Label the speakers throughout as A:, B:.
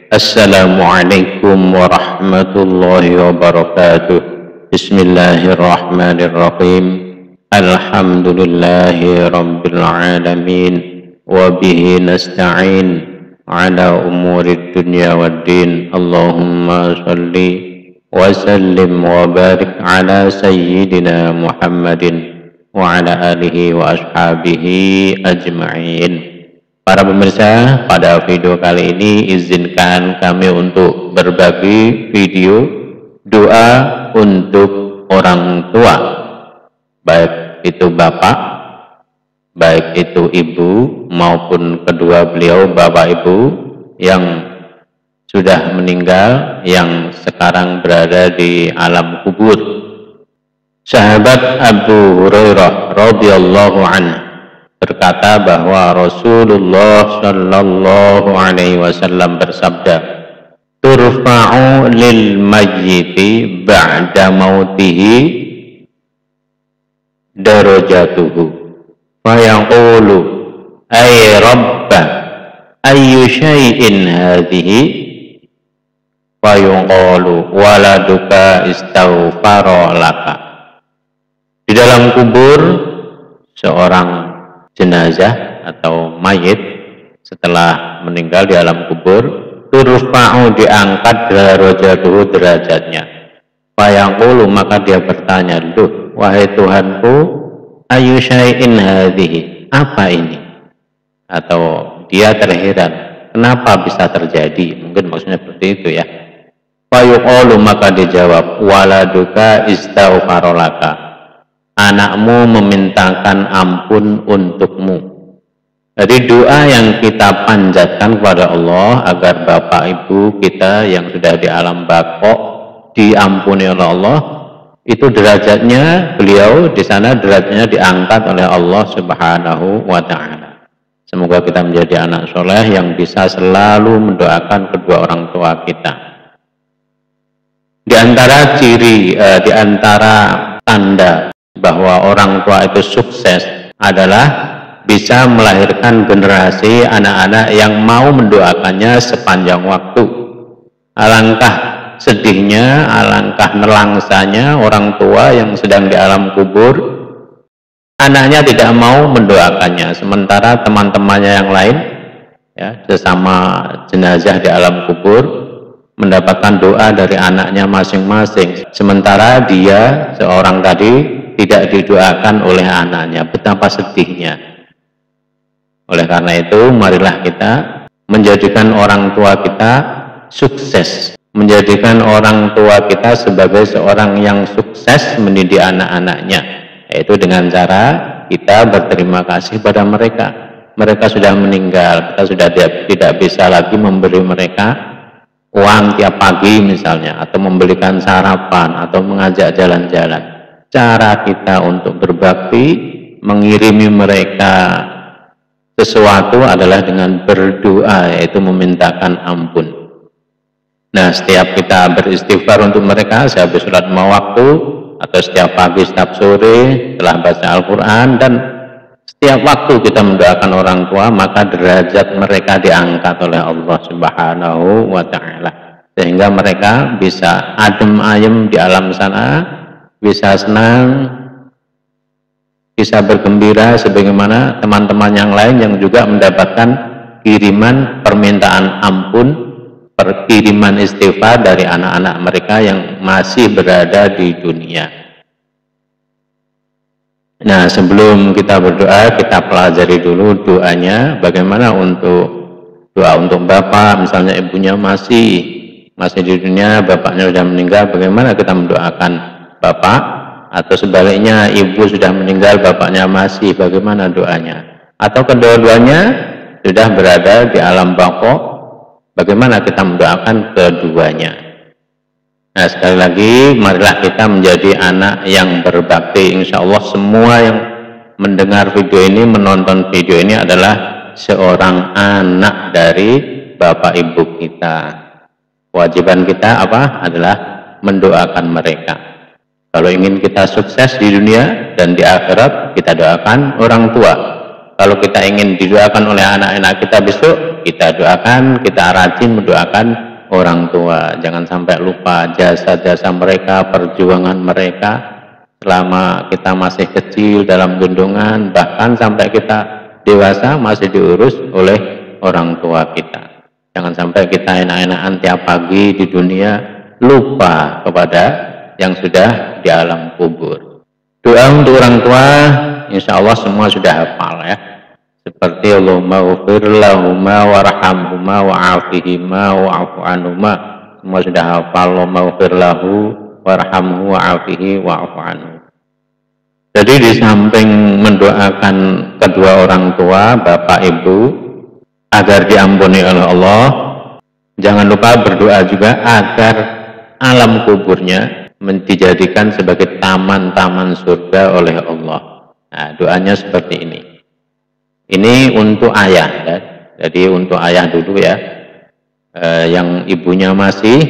A: Assalamualaikum warahmatullahi wabarakatuh. Bismillahirrahmanirrahim. Alhamdulillahi rabbil alamin. Wabihi nasta'in ala umuri dunya waddin. Allahumma salli wa sallim wa barik ala sayyidina Muhammadin wa ala alihi wa ashabihi ajma'in. Para pemirsa, pada video kali ini izinkan kami untuk berbagi video doa untuk orang tua, baik itu bapak, baik itu ibu, maupun kedua beliau bapak ibu yang sudah meninggal, yang sekarang berada di alam kubur. Sahabat Abu Hurairah radhiyallahu anhu berkata bahwa Rasulullah Shallallahu Alaihi Wasallam bersabda, "Turfa'u lil mayyiti ba'da mautihi darajatuhu, fa yaqulu ay Rabba ayyu syai'in hadhihi, fa yuqalu waladuka istaghfara laka." Di dalam kubur seorang jenazah atau mayit setelah meninggal di alam kubur, turfa'u diangkat darajatuhu derajatnya, fayaqulu maka dia bertanya, "Duh, wahai Tuhanku, ayu syai'in hadhihi, apa ini?" Atau dia terheran, kenapa bisa terjadi? Mungkin maksudnya seperti itu ya. Fayaqulu maka dijawab, waladuka istaghfara laka, anakmu memintakan ampun untukmu. Jadi doa yang kita panjatkan kepada Allah agar bapak ibu kita yang sudah di alam baqo diampuni oleh Allah, itu derajatnya beliau di sana derajatnya diangkat oleh Allah Subhanahu wa taala. Semoga kita menjadi anak soleh yang bisa selalu mendoakan kedua orang tua kita. Di antara ciri, di antara tanda bahwa orang tua itu sukses adalah bisa melahirkan generasi anak-anak yang mau mendoakannya sepanjang waktu. Alangkah sedihnya, alangkah nelangsanya orang tua yang sedang di alam kubur, anaknya tidak mau mendoakannya, sementara teman-temannya yang lain, ya, sesama jenazah di alam kubur, mendapatkan doa dari anaknya masing-masing, sementara dia seorang tadi tidak didoakan oleh anaknya. Betapa sedihnya. Oleh karena itu, marilah kita menjadikan orang tua kita sukses, menjadikan orang tua kita sebagai seorang yang sukses mendidik anak-anaknya, yaitu dengan cara kita berterima kasih pada mereka. Mereka sudah meninggal, kita sudah tidak bisa lagi memberi mereka uang tiap pagi misalnya, atau membelikan sarapan, atau mengajak jalan-jalan. Cara kita untuk berbakti, mengirimi mereka sesuatu adalah dengan berdoa, yaitu memintakan ampun. Nah, setiap kita beristighfar untuk mereka sehabis sholat 5 waktu, atau setiap pagi, setiap sore, setelah baca Al-Quran, dan setiap waktu kita mendoakan orang tua, maka derajat mereka diangkat oleh Allah Subhanahu wa ta'ala, sehingga mereka bisa adem ayem di alam sana, bisa senang, bisa bergembira sebagaimana teman-teman yang lain yang juga mendapatkan kiriman permintaan ampun, kiriman istighfar dari anak-anak mereka yang masih berada di dunia. Nah, sebelum kita berdoa, kita pelajari dulu doanya. Bagaimana untuk doa untuk bapak, misalnya ibunya masih di dunia, bapaknya sudah meninggal, bagaimana kita mendoakan bapak, atau sebaliknya ibu sudah meninggal, bapaknya masih, bagaimana doanya? Atau kedua-duanya sudah berada di alam baqo, bagaimana kita mendoakan keduanya? Nah, sekali lagi, marilah kita menjadi anak yang berbakti. Insya Allah semua yang mendengar video ini, menonton video ini adalah seorang anak dari bapak ibu kita. Kewajiban kita apa? Adalah mendoakan mereka. Kalau ingin kita sukses di dunia dan di akhirat, kita doakan orang tua. Kalau kita ingin didoakan oleh anak-anak kita besok, kita doakan, kita rajin mendoakan orang tua. Jangan sampai lupa jasa-jasa mereka, perjuangan mereka selama kita masih kecil dalam gendongan, bahkan sampai kita dewasa masih diurus oleh orang tua kita. Jangan sampai kita enak-enakan tiap pagi di dunia, lupa kepada yang sudah di alam kubur. Doa untuk orang tua, insya Allah semua sudah hafal ya. Seperti Allahumma ghfir lahuma warhamhuma wa'afihima wa'afu anhuma. Semua sudah hafal Allahumma ghfir lahu warhamhu wa'afihi wa'afu anhu. Jadi di samping mendoakan kedua orang tua, bapak ibu, agar diampuni oleh Allah, jangan lupa berdoa juga agar alam kuburnya dijadikan sebagai taman-taman surga oleh Allah. Nah, doanya seperti ini. Ini untuk ayah ya. Jadi untuk ayah dulu ya, yang ibunya masih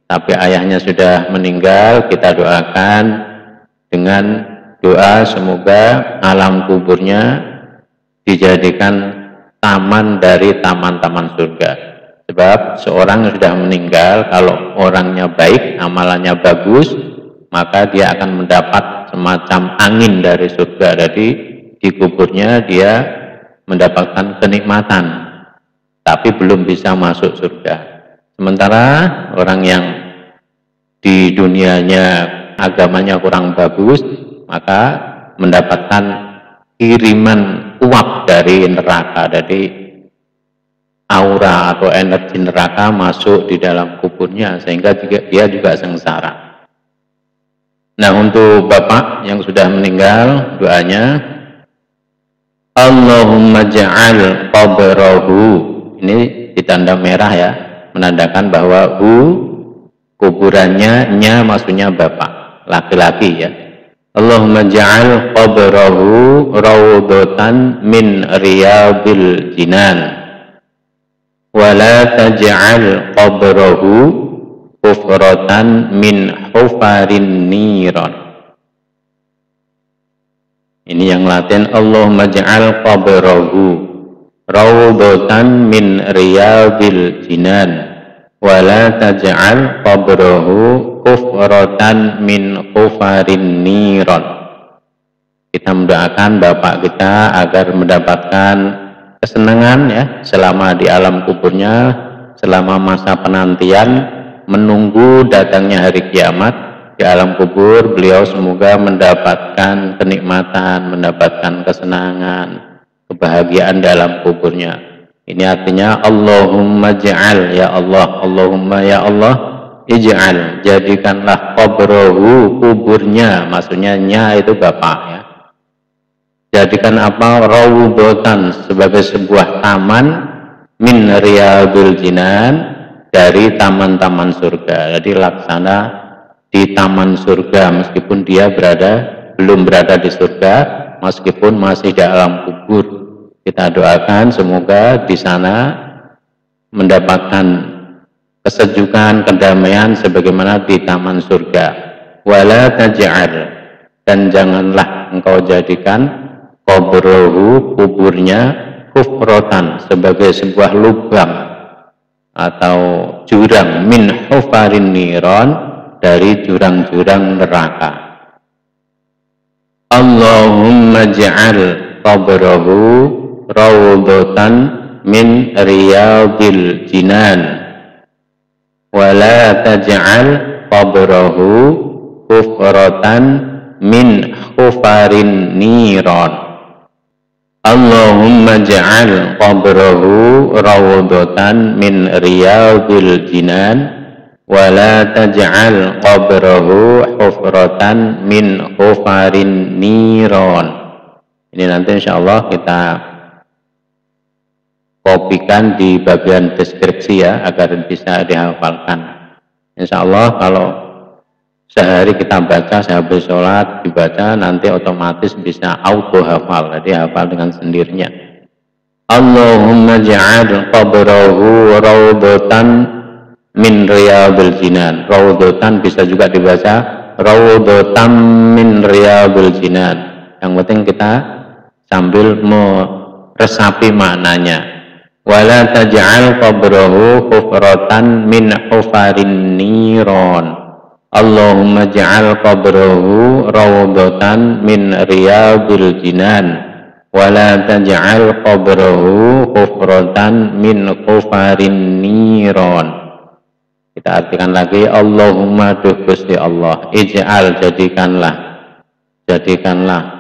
A: tapi ayahnya sudah meninggal, kita doakan dengan doa semoga alam kuburnya dijadikan taman dari taman-taman surga. Sebab seorang yang sudah meninggal, kalau orangnya baik, amalannya bagus, maka dia akan mendapat semacam angin dari surga. Jadi di kuburnya dia mendapatkan kenikmatan, tapi belum bisa masuk surga. Sementara orang yang di dunianya agamanya kurang bagus, maka mendapatkan kiriman uap dari neraka. Jadi aura atau energi neraka masuk di dalam kuburnya sehingga dia juga sengsara. Nah, untuk bapak yang sudah meninggal, doanya Allahumma ja'al qabrahu, ini ditanda merah ya, menandakan bahwa kuburannya, nya maksudnya bapak, laki-laki ya. Allahumma ja'al qabrahu rawdatan min riyadil jinan wa la taj'al qabrahu hufratan min hufarin niran. Ini yang Latin, Allahumma ja'al qabrahu rawdatan min riyadil jinan wa la taj'al qabrahu hufratan min hufarin niran. Kita mendoakan bapak kita agar mendapatkan kesenangan ya selama di alam kuburnya, selama masa penantian menunggu datangnya hari kiamat. Di alam kubur beliau semoga mendapatkan kenikmatan, mendapatkan kesenangan, kebahagiaan dalam kuburnya. Ini artinya Allahumma ja'al, ya Allah, Allahumma ya Allah, ij'al, jadikanlah qabrahu, kuburnya, maksudnya nya itu bapak ya. Jadikan apa? Rawdatan, sebagai sebuah taman min riyadul jinan, dari taman-taman surga. Jadi laksana di taman surga meskipun dia belum berada di surga, meskipun masih di alam kubur. Kita doakan semoga di sana mendapatkan kesejukan, kedamaian sebagaimana di taman surga. Wala taj'al, dan janganlah engkau jadikan qabrahu, kuburnya, hufratan, sebagai sebuah lubang atau jurang, min hufarin niran, dari jurang-jurang neraka. Allahumma ja'al qabrahu rawdatan min riyadil jinan wa la taj'al qabrahu hufratan min hufarin niran. Allahumma ja'al qabrahu rawdatan min riyadil jinan wa la taj'al qabrahu hufratan min hufarin niran. Ini nanti insyaallah kita kopikan di bagian deskripsi ya, agar bisa dihafalkan. Insyaallah kalau sehari kita baca, sehabis sholat dibaca, nanti otomatis bisa auto hafal, jadi hafal dengan sendirinya. Allahumma ja'al qabrahu rawdatan min riyadil jinan. Rawdatan bisa juga dibaca rawdatan min riyadil jinan. Yang penting kita sambil meresapi maknanya. wala taj'al qabrahu hufratan min hufarin niron. Allahumma ja'al qabrahu rawdatan min riyadil jinan wala taj'al qabrahu hufratan min hufarin niron. Kita artikan lagi, Allahumma duh Gusti Allah, ij'al jadikanlah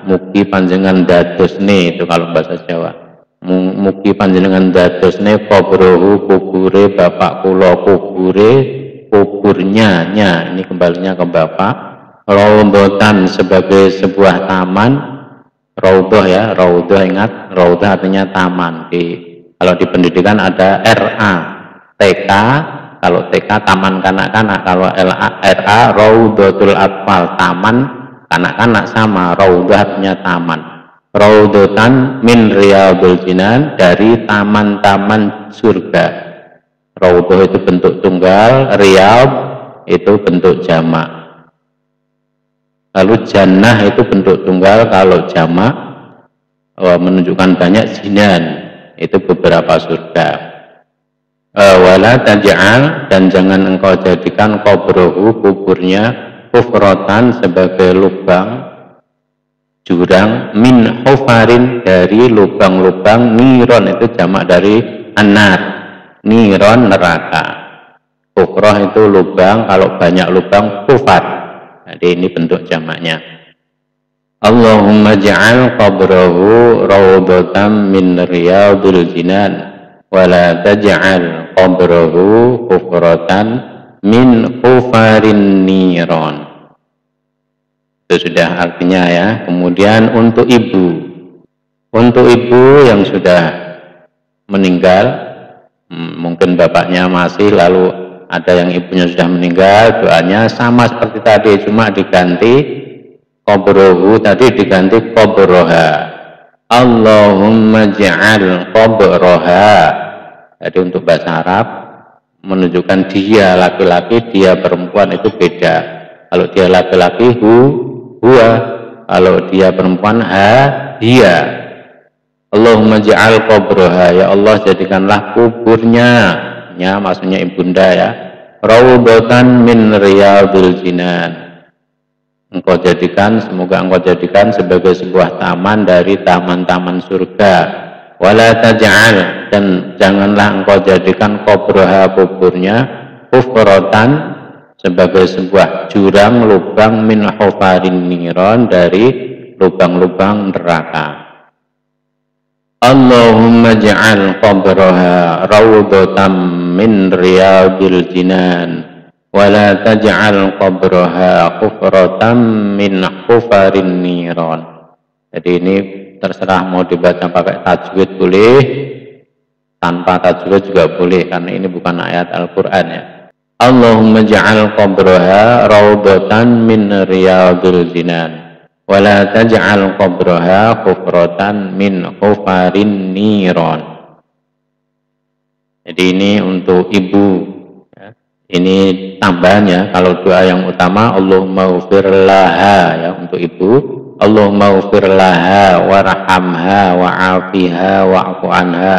A: mugi panjenengan dadosne, itu kalau bahasa Jawa, mugi panjenengan dadosne qabrahu kubure bapak kula, kuburnya ini kembalinya ke bapak, raudhatan sebagai sebuah taman, raudhah ya, raudhah ingat, raudhah artinya taman. Kalau di pendidikan ada RA, TK, kalau TK taman kanak-kanak, kalau RA raudhatul atfal, taman kanak-kanak sama, raudhah artinya taman. Raudhatan min riyadil jinan, dari taman-taman surga. Raudhah itu bentuk tunggal, riyad itu bentuk jamak. Lalu jannah itu bentuk tunggal, kalau jamak menunjukkan banyak, jinan itu beberapa surga. Wala taj'al, dan jangan engkau jadikan qabrahu kuburnya hufratan sebagai lubang jurang, min hufarin dari lubang-lubang, niron itu jamak dari anar, niron neraka, hufrah itu lubang, kalau banyak lubang hufar, jadi ini bentuk jamaknya. Allahumma ja'al qabrahu rawdatan min riyadil jinan wala taj'al qabrahu hufratan min hufarin niron. Itu sudah artinya ya. Kemudian untuk ibu yang sudah meninggal, mungkin bapaknya masih, lalu ada yang ibunya sudah meninggal, doanya sama seperti tadi, cuma diganti qabrahu tadi diganti qabraha. Allahumma ja'al qabraha. Jadi untuk bahasa Arab menunjukkan dia laki-laki, dia perempuan itu beda. Kalau dia laki-laki huwa, kalau dia perempuan dia. Allahumma ja'al qabraha, ya Allah jadikanlah kuburnya, ya maksudnya ibunda ya, rawdatan min riyadil jinan. Semoga engkau jadikan sebagai sebuah taman dari taman-taman surga. Wala taj'al, dan janganlah engkau jadikan qabraha kuburnya hufratan sebagai sebuah jurang, lubang, min hufarin niron dari lubang-lubang neraka. Allahumma ja'al qabraha rawdatan min riyadil jinan wala taj'al qabraha hufratan min hufarin niron. Jadi ini terserah mau dibaca pakai tajwid boleh, tanpa tajwid juga boleh, karena ini bukan ayat Al-Quran ya. Allahumma ja'al qabraha rawdatan min riyadil jinan wala taj'al qabraha hufratan min hufarin niron. Jadi ini untuk ibu ya. Ini tambahannya. Kalau doa yang utama Allahumma ghfir laha ya, untuk ibu, Allahumma ghfir laha warhamha wa'afiha wa'fu anha,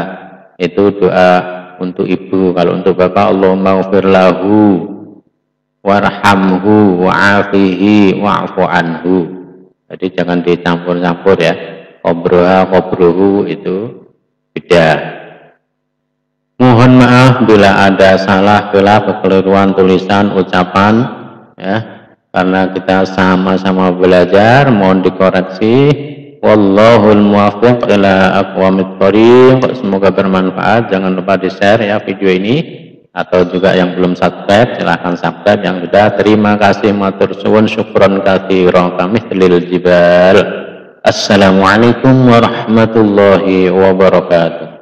A: itu doa untuk ibu. Kalau untuk bapak Allahumma ghfir lahu warhamhu wa'afihi wa'fu anhu. Jadi jangan dicampur-campur ya, qabraha qabruhu itu beda. Mohon maaf bila ada salah, bila kekeliruan tulisan, ucapan ya, karena kita sama-sama belajar, mohon dikoreksi. Wallahul muwaffiq ila aqwamit thoriq. Semoga bermanfaat. Jangan lupa di-share ya video ini, atau juga yang belum subscribe silahkan subscribe, yang sudah terima kasih, matur suwun, syukron katsiran kamithil jibal. Assalamualaikum warahmatullahi wabarakatuh.